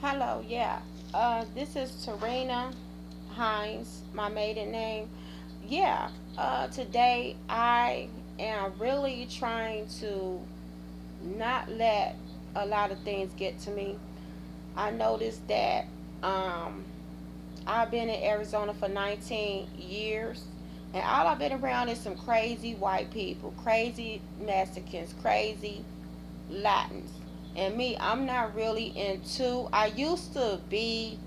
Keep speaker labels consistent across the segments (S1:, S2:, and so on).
S1: Hello, yeah. This is Tarina Hines, my maiden name. Yeah, today I am really trying to not let a lot of things get to me. I noticed that um, I've been in Arizona for 19 years, and all I've been around is some crazy white people, crazy Mexicans, crazy Latins. And me, I'm not really into, I used to be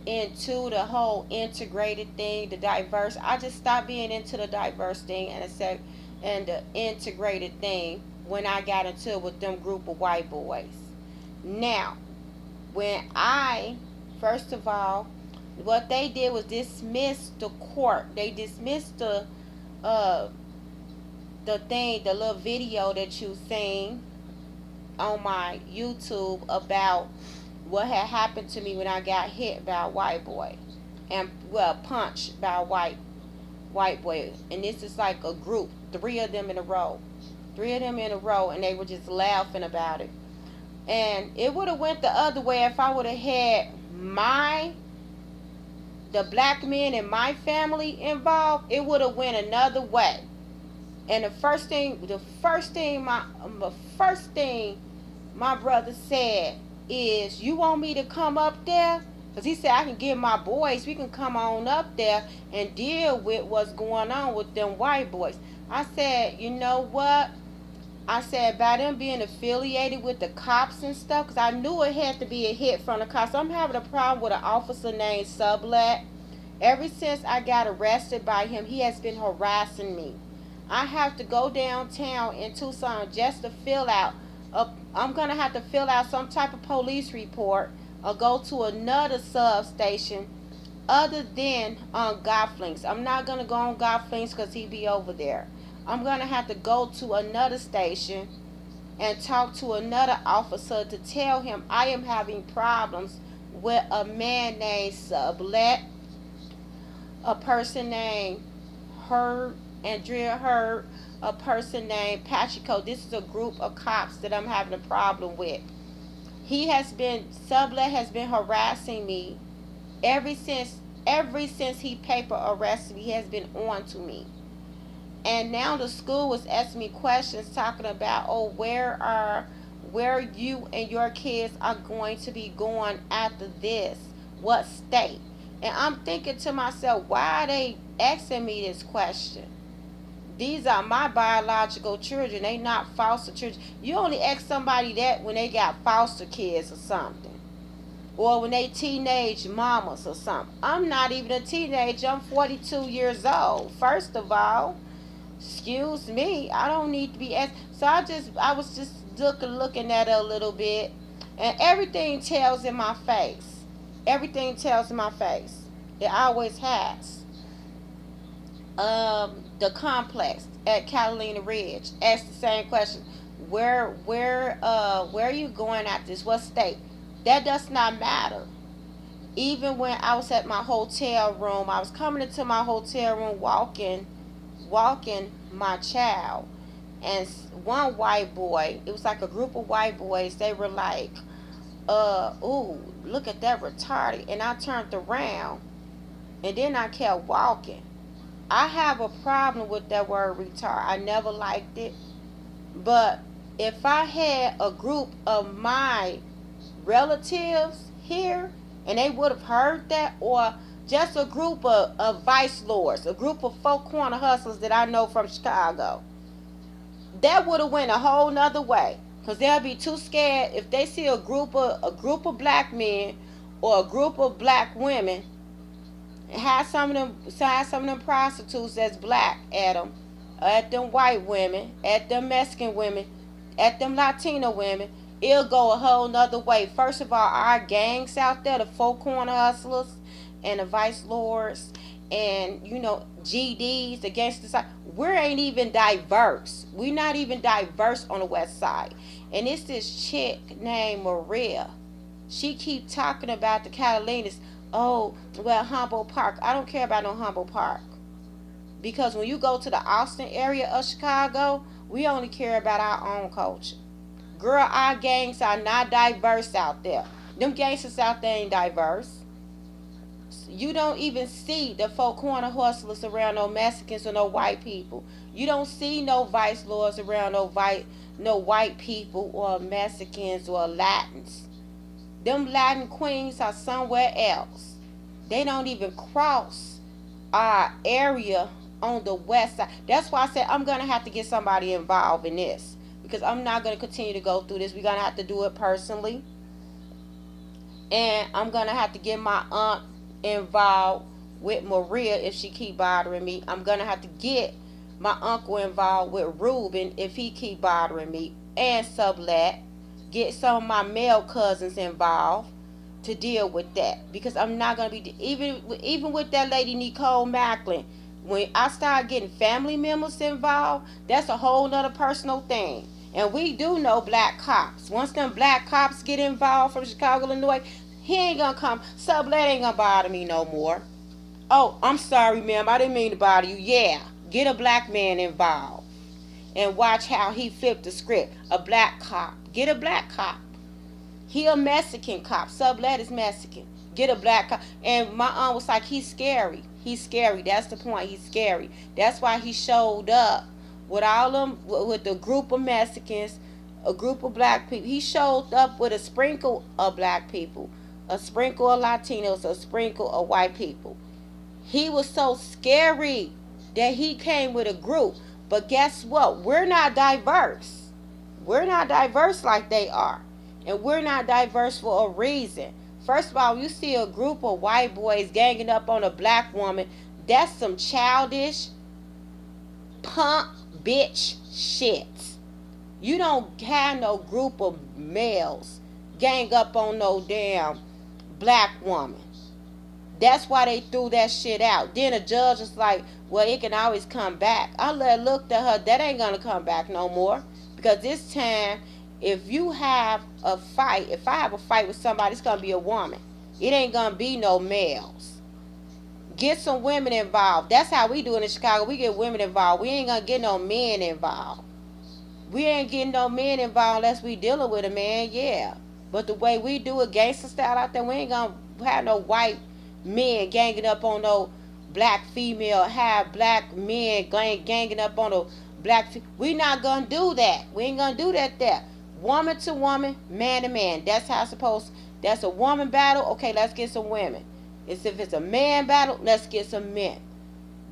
S1: into the whole integrated thing, the diverse. I just stopped being into the diverse thing and the integrated thing when I got into it with them group of white boys. Now, when I first of all, what they did was dismiss the court. They dismissed uh the little video that you seen on my YouTube about what had happened to me when I got hit by a white boy and punched by a white boy. And this is like a group, three of them in a row, and they were just laughing about it. And it would have went the other way if I would have had my the black men in my family involved. It would have went another way. And the first thing my brother said is, "You want me to come up there?" Because he said, "I can get my boys. We can come on up there and deal with what's going on with them white boys." I said, "You know what?" I said, by them being affiliated with the cops and stuff, because I knew it had to be a hit from the cops. I'm having a problem with an officer named Sublet. Ever since I got arrested by him, he has been harassing me. I have to go downtown in Tucson just to fill out I'm gonna have to fill out some type of police report or go to another substation other than on Gofflings. I'm not gonna go on Gofflings because he be over there. I'm gonna have to go to another station and talk to another officer to tell him I am having problems with a man named Sublet, a person named Hurd, Andrea Hurd, a person named Pachico. This is a group of cops that I'm having a problem with. Sublet has been harassing me ever since he paper arrested me. He has been on to me. And now the school was asking me questions talking about, oh, where you and your kids are going to be going after this, what state. And I'm thinking to myself, why are they asking me this question? These are my biological children. They not foster children. You only ask somebody that when they got foster kids or something, or when they teenage mamas or something. I'm not even a teenager. I'm 42 years old. First of all, excuse me, I don't need to be asked. So I was just looking at it a little bit, and everything tells in my face. Everything tells in my face. It always has. The complex at Catalina Ridge asked the same question. Where are you going at this? What state? That does not matter. Even when I was at my hotel room, I was coming into my hotel room walking my child, and one white boy, it was like a group of white boys, they were like, ooh, look at that retarded. And I turned around and then I kept walking. I have a problem with that word retard. I never liked it. But if I had a group of my relatives here and they would have heard that, or just a group of vice lords, a group of folk corner hustlers that I know from Chicago, that would have went a whole nother way. Cause they'll be too scared if they see a group of black men or a group of black women have some of them prostitutes that's black at them, at them white women, at them Mexican women, at them Latino women. It'll go a whole nother way. First of all, our gangs out there, the four corner hustlers and the vice lords, and GDs, the gangster side, we ain't even diverse. We're not even diverse on the west side. And it's this chick named Maria. She keep talking about the Catalinas. Oh, well, Humboldt Park. I don't care about no Humboldt Park. Because when you go to the Austin area of Chicago, we only care about our own culture. Girl, our gangs are not diverse out there. Them gangsters out there ain't diverse. You don't even see the four corner hustlers around no Mexicans or no white people. You don't see no vice lords around no white people or Mexicans or Latins. Them Latin queens are somewhere else. They don't even cross our area on the west side. That's why I said I'm gonna have to get somebody involved in this, because I'm not gonna continue to go through this. We're gonna have to do it personally, and I'm gonna have to get my aunt involved with Maria if she keep bothering me. I'm gonna have to get my uncle involved with Ruben if he keep bothering me, and Sublet. Get some of my male cousins involved to deal with that, because I'm not gonna be even with that lady Nicole Macklin. When I start getting family members involved, that's a whole nother personal thing. And we do know black cops. Once them black cops get involved from Chicago, Illinois, he ain't gonna come. Sublet ain't gonna bother me no more. Oh, I'm sorry, ma'am. I didn't mean to bother you. Yeah, get a black man involved and watch how he flipped the script. A black cop. Get a black cop. He a Mexican cop. Sublet is Mexican. Get a black cop. And my aunt was like, he's scary. He's scary. That's the point. He's scary. That's why he showed up with all them, with the group of Mexicans, a group of black people. He showed up with a sprinkle of black people, a sprinkle of Latinos, a sprinkle of white people. He was so scary that he came with a group. But guess what? We're not diverse. We're not diverse like they are. And we're not diverse for a reason. First of all, you see a group of white boys ganging up on a black woman, that's some childish, punk, bitch shit. You don't have no group of males gang up on no damn black woman. That's why they threw that shit out. Then the judge was like, well, it can always come back. I looked at her, that ain't gonna come back no more. Because this time, if you have a fight, if I have a fight with somebody, it's gonna be a woman. It ain't gonna be no males. Get some women involved. That's how we do it in Chicago. We get women involved. We ain't gonna get no men involved. We ain't getting no men involved unless we dealing with a man, yeah. But the way we do it, gangster style out there, we ain't gonna have no white men ganging up on no black female, have black men ganging up on no black we not gonna do that. We ain't gonna do that there. Woman to woman, man to man. That's how it's supposed. That's a woman battle. Okay, let's get some women. If it's a man battle, let's get some men.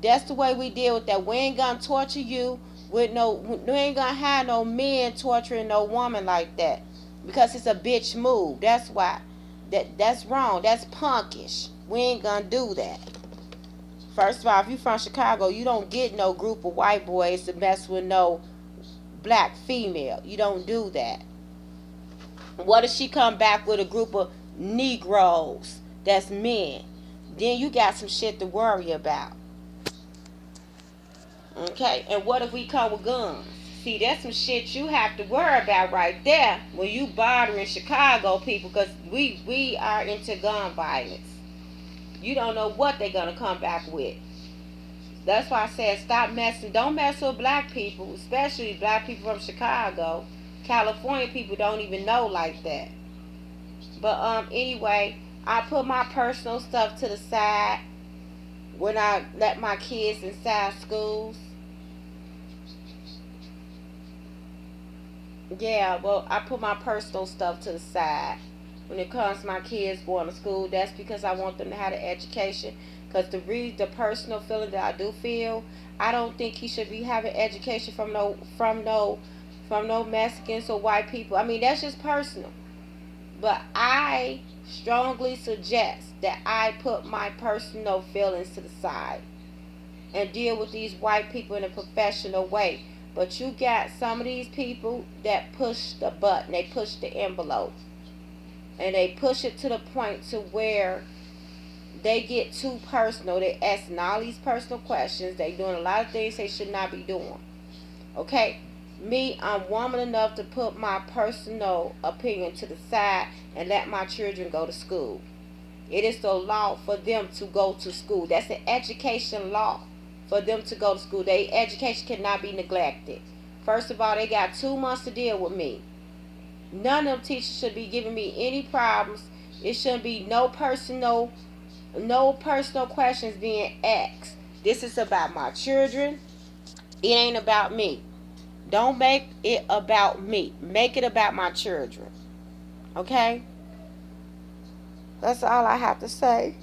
S1: That's the way we deal with that. We ain't gonna torture you with no. We ain't gonna have no men torturing no woman like that, because it's a bitch move. That's why. That's wrong. That's punkish. We ain't gonna do that. First of all, if you from Chicago, you don't get no group of white boys to mess with no black female. You don't do that. What if she come back with a group of Negroes that's men? Then you got some shit to worry about. Okay? And what if we come with guns? See, that's some shit you have to worry about right there when you bothering Chicago people, because we are into gun violence. You don't know what they're going to come back with. That's why I said stop messing. Don't mess with black people, especially black people from Chicago. California people don't even know like that. But anyway, I put my personal stuff to the side when I let my kids inside schools. Yeah, well, I put my personal stuff to the side when it comes to my kids going to school. That's because I want them to have an education. Because the personal feeling that I do feel, I don't think he should be having education from no Mexicans or white people. I mean, that's just personal. But I strongly suggest that I put my personal feelings to the side and deal with these white people in a professional way. But you got some of these people that push the button, they push the envelope, and they push it to the point to where they get too personal. They asking all these personal questions. They doing a lot of things they should not be doing. Okay? Me, I'm woman enough to put my personal opinion to the side and let my children go to school. It is the law for them to go to school. That's the education law for them to go to school. Their education cannot be neglected. First of all, they got 2 months to deal with me. None of them teachers should be giving me any problems It shouldn't be no personal questions being asked. This is about my children. It ain't about me. Don't make it about me. Make it about my children. Okay? That's all I have to say.